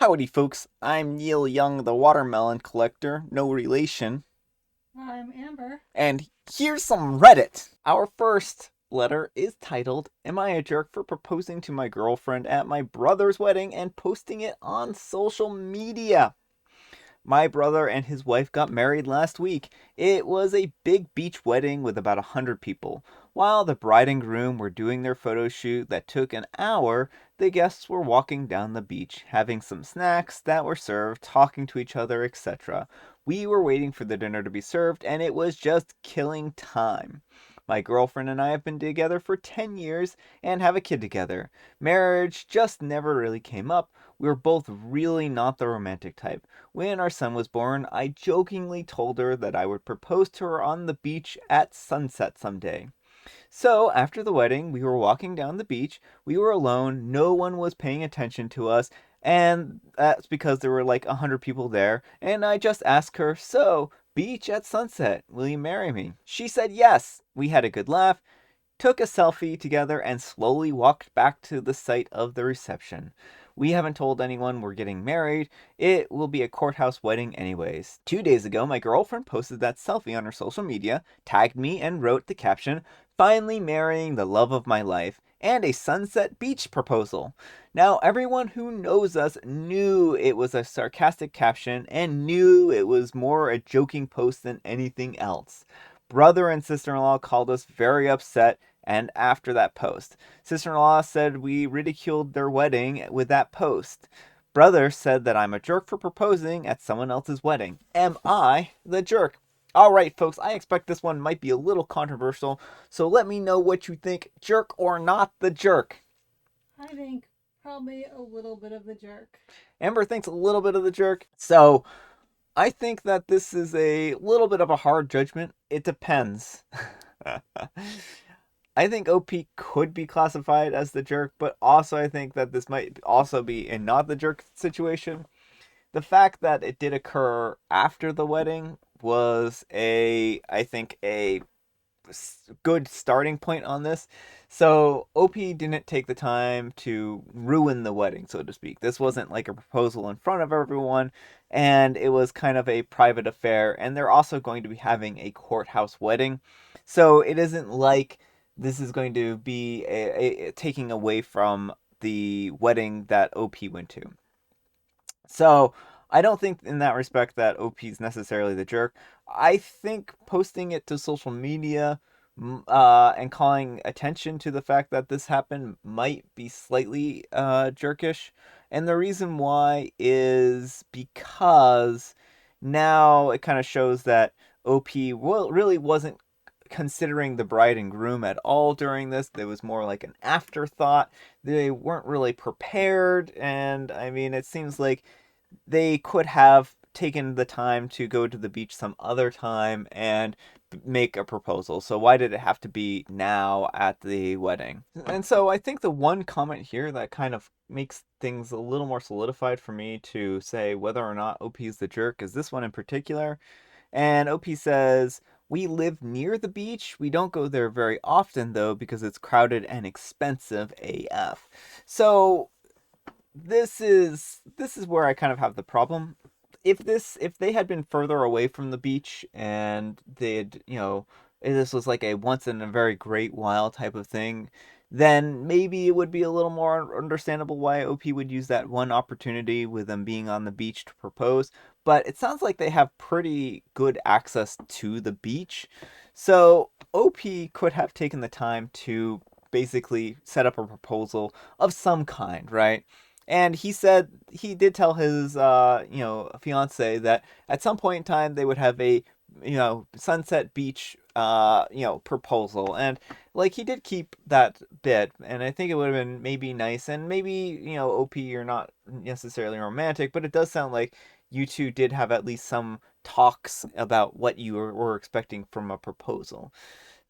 Howdy, folks. I'm Neil Young, the watermelon collector, no relation. I'm Amber. And here's some Reddit. Our first letter is titled, Am I a jerk for proposing to my girlfriend at my brother's wedding and posting it on social media? My brother and his wife got married last week. It was a big beach wedding with about 100 people. While the bride and groom were doing their photo shoot that took an hour, the guests were walking down the beach, having some snacks that were served, talking to each other, etc. We were waiting for the dinner to be served, and it was just killing time. My girlfriend and I have been together for 10 years and have a kid together. Marriage just never really came up. We were both really not the romantic type. When our son was born, I jokingly told her that I would propose to her on the beach at sunset someday. So, after the wedding, we were walking down the beach. We were alone. No one was paying attention to us. And that's because there were like 100 people there. And I just asked her, So, beach at sunset, will you marry me? She said yes. We had a good laugh, took a selfie together, and slowly walked back to the site of the reception. We haven't told anyone we're getting married. It will be a courthouse wedding, anyways. 2 days ago, my girlfriend posted that selfie on her social media, tagged me, and wrote the caption, Finally marrying the love of my life, and a sunset beach proposal. Now, everyone who knows us knew it was a sarcastic caption and knew it was more a joking post than anything else. Brother and sister in law called us very upset and after that post. Sister in law said we ridiculed their wedding with that post. Brother said that I'm a jerk for proposing at someone else's wedding. Am I the jerk? Alright, folks, I expect this one might be a little controversial, so let me know what you think, jerk or not the jerk. I think probably a little bit of the jerk. Amber thinks a little bit of the jerk, so I think that this is a little bit of a hard judgment. It depends. I think OP could be classified as the jerk, but also I think that this might also be a not the jerk situation. The fact that it did occur after the wedding was I think a good starting point on this. So OP didn't take the time to ruin the wedding, so to speak. This wasn't like a proposal in front of everyone, and it was kind of a private affair. And they're also going to be having a courthouse wedding, so it isn't like this is going to be a taking away from the wedding that OP went to. So I don't think in that respect that OP is necessarily the jerk. I think posting it to social media and calling attention to the fact that this happened might be slightly jerkish. And the reason why is because now it kind of shows that OP really wasn't considering the bride and groom at all during this. It was more like an afterthought. They weren't really prepared. And I mean, it seems like they could have taken the time to go to the beach some other time and make a proposal. So why did it have to be now at the wedding? And so I think the one comment here that kind of makes things a little more solidified for me to say whether or not OP is the jerk is this one in particular. And OP says, We live near the beach. We don't go there very often though because it's crowded and expensive AF. So this is where I kind of have the problem. If they had been further away from the beach and they'd this was like a once in a very great while type of thing, then maybe it would be a little more understandable why OP would use that one opportunity with them being on the beach to propose. But it sounds like they have pretty good access to the beach, so OP could have taken the time to basically set up a proposal of some kind, right? And he said he did tell his fiance that at some point in time they would have a sunset beach proposal, and like he did keep that bit, and I think it would have been maybe nice. And maybe OP, you're not necessarily romantic, but it does sound like you two did have at least some talks about what you were expecting from a proposal.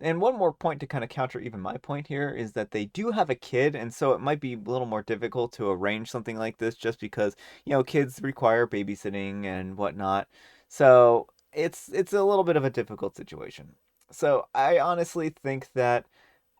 And one more point to kind of counter even my point here is that they do have a kid, and so it might be a little more difficult to arrange something like this just because, kids require babysitting and whatnot. So it's a little bit of a difficult situation. So I honestly think that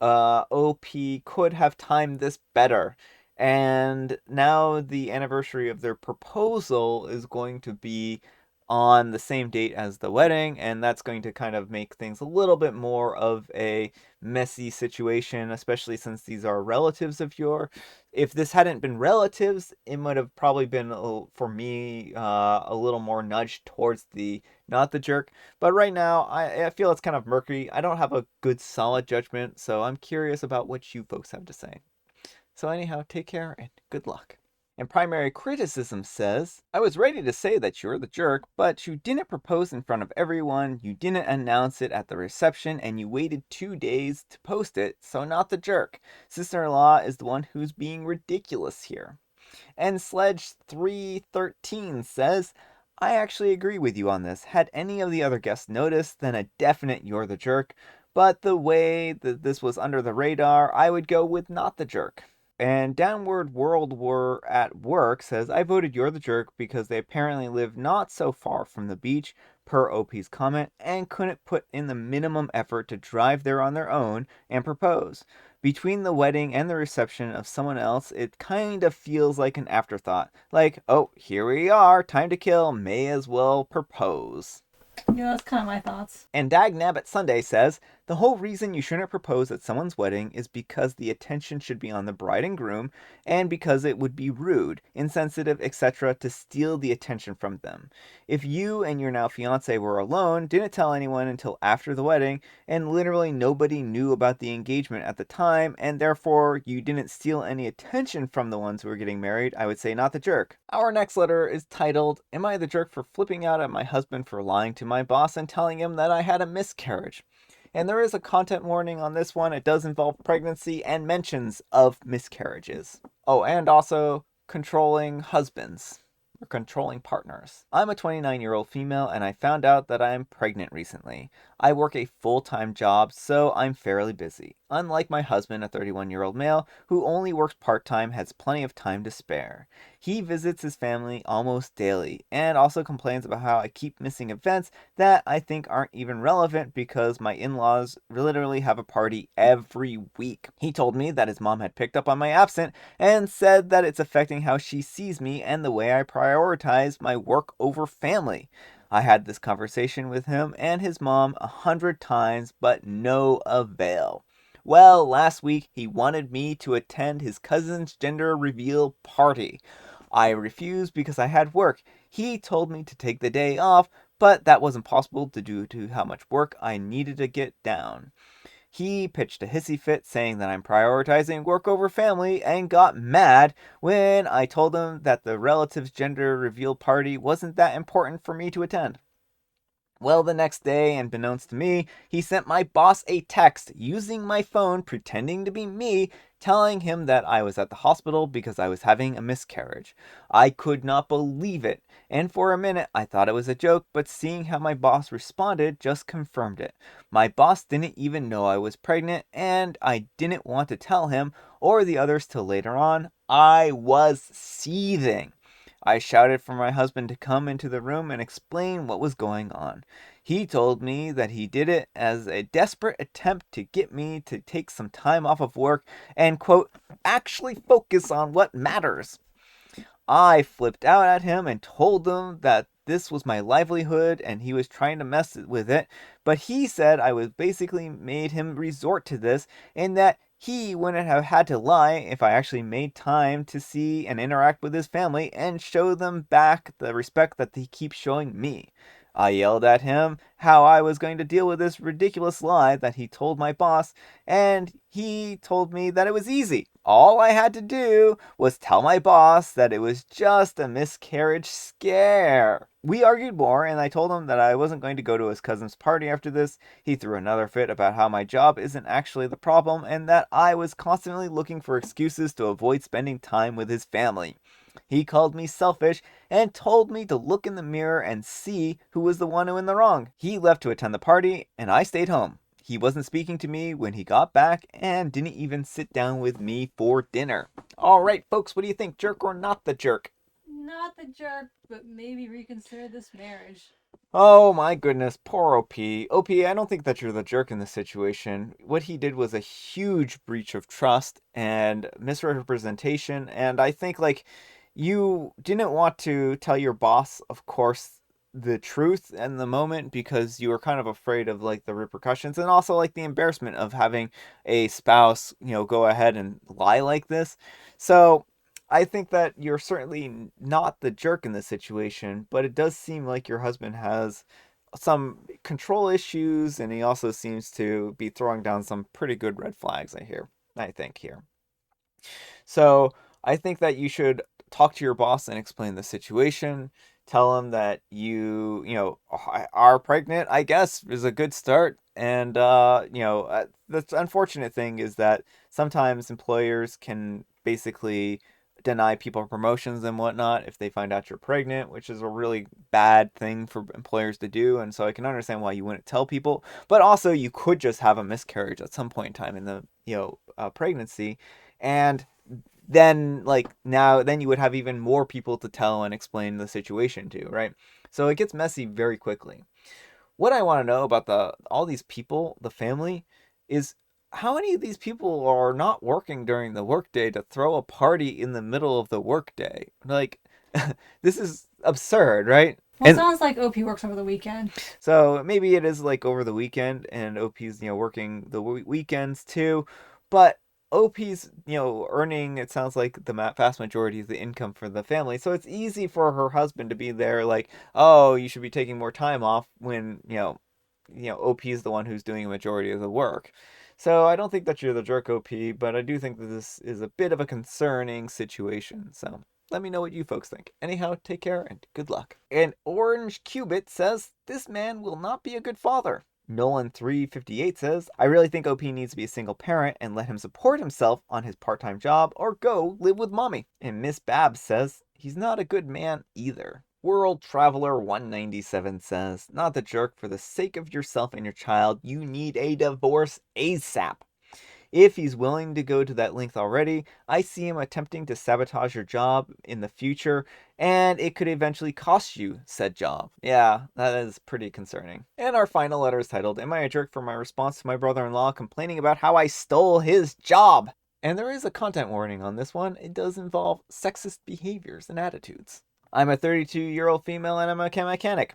OP could have timed this better. And now the anniversary of their proposal is going to be on the same date as the wedding, and that's going to kind of make things a little bit more of a messy situation, especially since these are relatives of yours. If this hadn't been relatives, it might have probably been, for me, a little more nudged towards the not the jerk. But right now, I feel it's kind of murky. I don't have a good solid judgment, so I'm curious about what you folks have to say. So anyhow, take care and good luck. And primary criticism says, I was ready to say that you're the jerk, but you didn't propose in front of everyone, you didn't announce it at the reception, and you waited 2 days to post it, so not the jerk. Sister-in-law is the one who's being ridiculous here. And Sledge 313 says, I actually agree with you on this. Had any of the other guests noticed, then a definite you're the jerk. But the way that this was under the radar, I would go with not the jerk. And Downward World War at Work says, I voted you're the jerk because they apparently live not so far from the beach, per OP's comment, and couldn't put in the minimum effort to drive there on their own and propose. Between the wedding and the reception of someone else, it kind of feels like an afterthought. Like, oh, here we are, time to kill, may as well propose. Yeah, that's kind of my thoughts. And Dagnabbit Sunday says, the whole reason you shouldn't propose at someone's wedding is because the attention should be on the bride and groom, and because it would be rude, insensitive, etc. to steal the attention from them. If you and your now fiance were alone, didn't tell anyone until after the wedding, and literally nobody knew about the engagement at the time, and therefore you didn't steal any attention from the ones who were getting married, I would say not the jerk. Our next letter is titled, Am I the jerk for flipping out at my husband for lying to my boss and telling him that I had a miscarriage? And there is a content warning on this one. It does involve pregnancy and mentions of miscarriages. Oh, and also controlling husbands or controlling partners. I'm a 29-year-old female and I found out that I'm pregnant recently. I work a full-time job, so I'm fairly busy. Unlike my husband, a 31-year-old male, who only works part-time, has plenty of time to spare. He visits his family almost daily, and also complains about how I keep missing events that I think aren't even relevant because my in-laws literally have a party every week. He told me that his mom had picked up on my absence and said that it's affecting how she sees me and the way I prioritize my work over family. I had this conversation with him and his mom 100 times, but no avail. Well, last week he wanted me to attend his cousin's gender reveal party. I refused because I had work. He told me to take the day off, but that wasn't possible due to how much work I needed to get down. He pitched a hissy fit saying that I'm prioritizing work over family and got mad when I told him that the relative's gender reveal party wasn't that important for me to attend. Well, the next day, unbeknownst to me, he sent my boss a text using my phone, pretending to be me, telling him that I was at the hospital because I was having a miscarriage. I could not believe it, and for a minute I thought it was a joke, but seeing how my boss responded just confirmed it. My boss didn't even know I was pregnant, and I didn't want to tell him or the others till later on. I was seething. I shouted for my husband to come into the room and explain what was going on. He told me that he did it as a desperate attempt to get me to take some time off of work and, quote, actually focus on what matters. I flipped out at him and told him that this was my livelihood and he was trying to mess with it, but he said I was basically made him resort to this and that he wouldn't have had to lie if I actually made time to see and interact with his family and show them back the respect that he keeps showing me. I yelled at him how I was going to deal with this ridiculous lie that he told my boss, and he told me that it was easy. All I had to do was tell my boss that it was just a miscarriage scare. We argued more, and I told him that I wasn't going to go to his cousin's party after this. He threw another fit about how my job isn't actually the problem, and that I was constantly looking for excuses to avoid spending time with his family. He called me selfish and told me to look in the mirror and see who was the one who in the wrong. He left to attend the party, and I stayed home. He wasn't speaking to me when he got back and didn't even sit down with me for dinner. All right, folks, what do you think? Jerk or not the jerk? not the jerk, but maybe reconsider this marriage. Oh my goodness, poor OP. OP, I don't think that you're the jerk in this situation. What he did was a huge breach of trust and misrepresentation, and I think like you didn't want to tell your boss, of course, the truth in the moment because you were kind of afraid of like the repercussions and also like the embarrassment of having a spouse, go ahead and lie like this. So, I think that you're certainly not the jerk in this situation, but it does seem like your husband has some control issues, and he also seems to be throwing down some pretty good red flags, I think here. So I think that you should talk to your boss and explain the situation. Tell him that are pregnant, I guess, is a good start. And, the unfortunate thing is that sometimes employers can basically deny people promotions and whatnot if they find out you're pregnant, which is a really bad thing for employers to do. And so I can understand why you wouldn't tell people. But also, you could just have a miscarriage at some point in time in the, pregnancy. And then you would have even more people to tell and explain the situation to, right? So it gets messy very quickly. What I want to know about the all these people, the family, is how many of these people are not working during the workday to throw a party in the middle of the workday? Like, this is absurd, right? Well, it And sounds like OP works over the weekend. so maybe it is like over the weekend, and OP's working the weekends too, but OP's earning, it sounds like the vast majority of the income for the family, so it's easy for her husband to be there like, oh, you should be taking more time off when OP is the one who's doing a majority of the work. So I don't think that you're the jerk, OP, but I do think that this is a bit of a concerning situation. So let me know what you folks think. Anyhow, take care and good luck. And Orange Cubit says this man will not be a good father. Nolan358 says, I really think OP needs to be a single parent and let him support himself on his part time job or go live with mommy. And Miss Babs says, he's not a good man either. World Traveler 197 says, not the jerk, for the sake of yourself and your child, you need a divorce ASAP. If he's willing to go to that length already, I see him attempting to sabotage your job in the future, and it could eventually cost you said job. Yeah, that is pretty concerning. And our final letter is titled, Am I a jerk for my response to my brother-in-law complaining about how I stole his job? And there is a content warning on this one. It does involve sexist behaviors and attitudes. I'm a 32-year-old female and I'm a mechanic.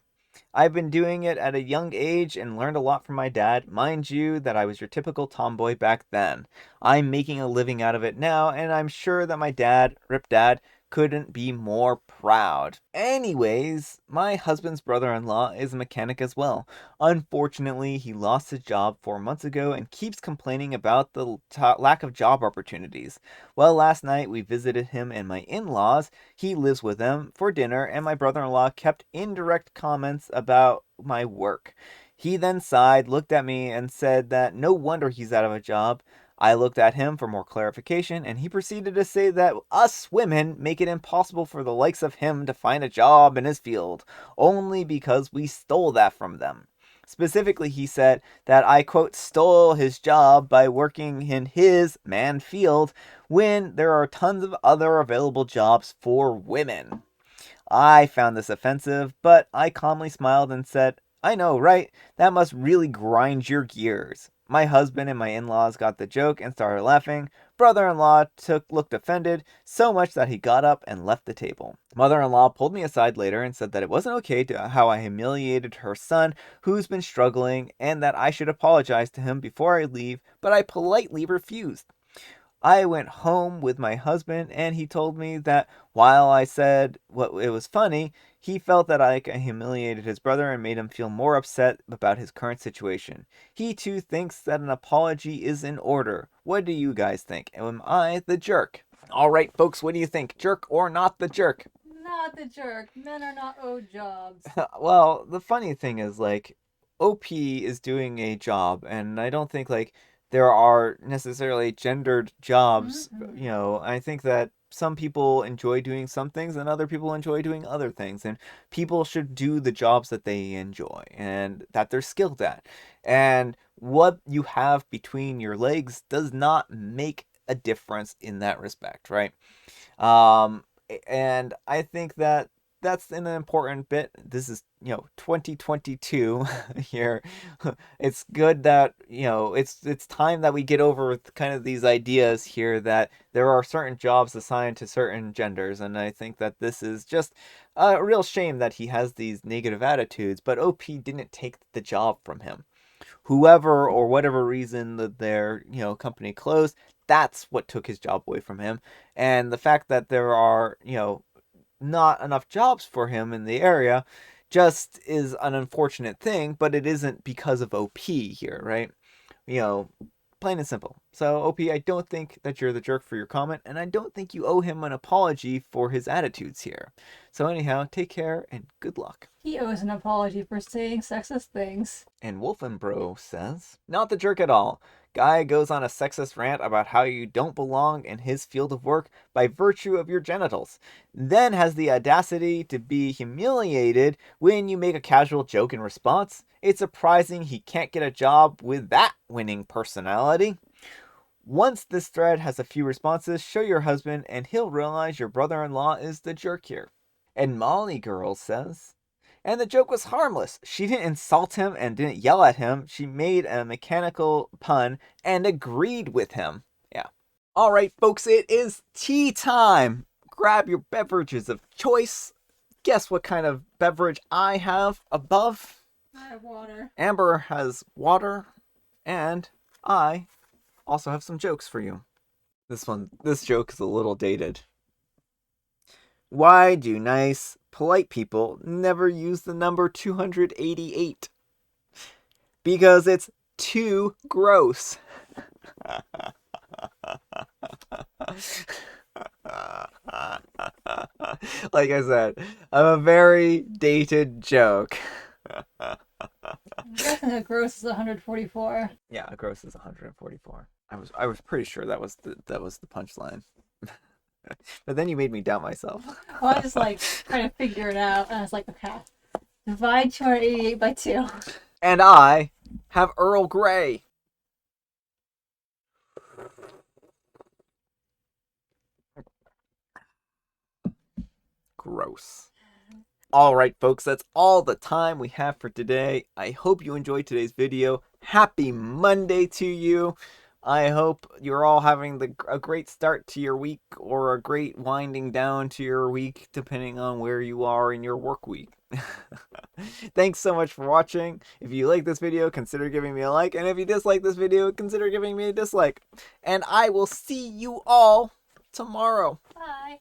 I've been doing it at a young age and learned a lot from my dad. Mind you, that I was your typical tomboy back then. I'm making a living out of it now, and I'm sure that my dad, Rip Dad, couldn't be more proud. Anyways, my husband's brother in law is a mechanic as well. Unfortunately, he lost his job 4 months ago and keeps complaining about the lack of job opportunities. Well, last night we visited him and my in laws. He lives with them for dinner, and my brother in law kept indirect comments about my work. He then sighed, looked at me, and said that no wonder he's out of a job. I looked at him for more clarification, and he proceeded to say that us women make it impossible for the likes of him to find a job in his field, only because we stole that from them. Specifically, he said that I, quote, stole his job by working in his man field when there are tons of other available jobs for women. I found this offensive, but I calmly smiled and said, I know, right? That must really grind your gears. My husband and my in-laws got the joke and started laughing. Brother-in-law looked offended, so much that he got up and left the table. Mother-in-law pulled me aside later and said that it wasn't okay to how I humiliated her son, who's been struggling, and that I should apologize to him before I leave, but I politely refused. I went home with my husband, and he told me that while I said what it was funny, he felt that I humiliated his brother and made him feel more upset about his current situation. He too thinks that an apology is in order. What do you guys think? Am I the jerk? All right, folks, what do you think? Jerk or not the jerk? Not the jerk. Men are not owed jobs. Well, the funny thing is, like, OP is doing a job, and I don't think, like, there are necessarily gendered jobs. Mm-mm. I think that some people enjoy doing some things and other people enjoy doing other things, and people should do the jobs that they enjoy and that they're skilled at. And what you have between your legs does not make a difference in that respect, right? And I think that that's an important bit. This is, 2022 here. It's good that, it's time that we get over with kind of these ideas here that there are certain jobs assigned to certain genders, and I think that this is just a real shame that he has these negative attitudes, but OP didn't take the job from him. Whoever or whatever reason that their, company closed, that's what took his job away from him. And the fact that there are, not enough jobs for him in the area just is an unfortunate thing, but it isn't because of OP here, right? You know, Plain and simple. So, OP, I don't think that you're the jerk for your comment, and I don't think you owe him an apology for his attitudes here. So, anyhow, take care and good luck. He owes an apology for saying sexist things. And Wolfenbro says, not the jerk at all. Guy goes on a sexist rant about how you don't belong in his field of work by virtue of your genitals, then has the audacity to be humiliated when you make a casual joke in response. It's surprising he can't get a job with that winning personality. Once this thread has a few responses, show your husband and he'll realize your brother-in-law is the jerk here. And Molly Girl says, and the joke was harmless. She didn't insult him and didn't yell at him. She made a mechanical pun and agreed with him. Yeah. All right, folks, it is tea time. Grab your beverages of choice. Guess what kind of beverage I have above? I have water. Amber has water, and I also have some jokes for you. This joke is a little dated. Why do nice, polite people never use the number 288? Because it's too gross. Like I said, a very dated joke. I'm guessing a gross is 144. Yeah, a gross is 144. I was pretty sure that was the punchline. But then you made me doubt myself. Well, I was like trying to figure it out, and I was like, okay, divide 288 by 2. And I have Earl Grey. Gross. All right, folks, that's all the time we have for today. I hope you enjoyed today's video. Happy Monday to you. I hope you're all having a great start to your week or a great winding down to your week, depending on where you are in your work week. Thanks so much for watching. If you like this video, consider giving me a like. And if you dislike this video, consider giving me a dislike. And I will see you all tomorrow.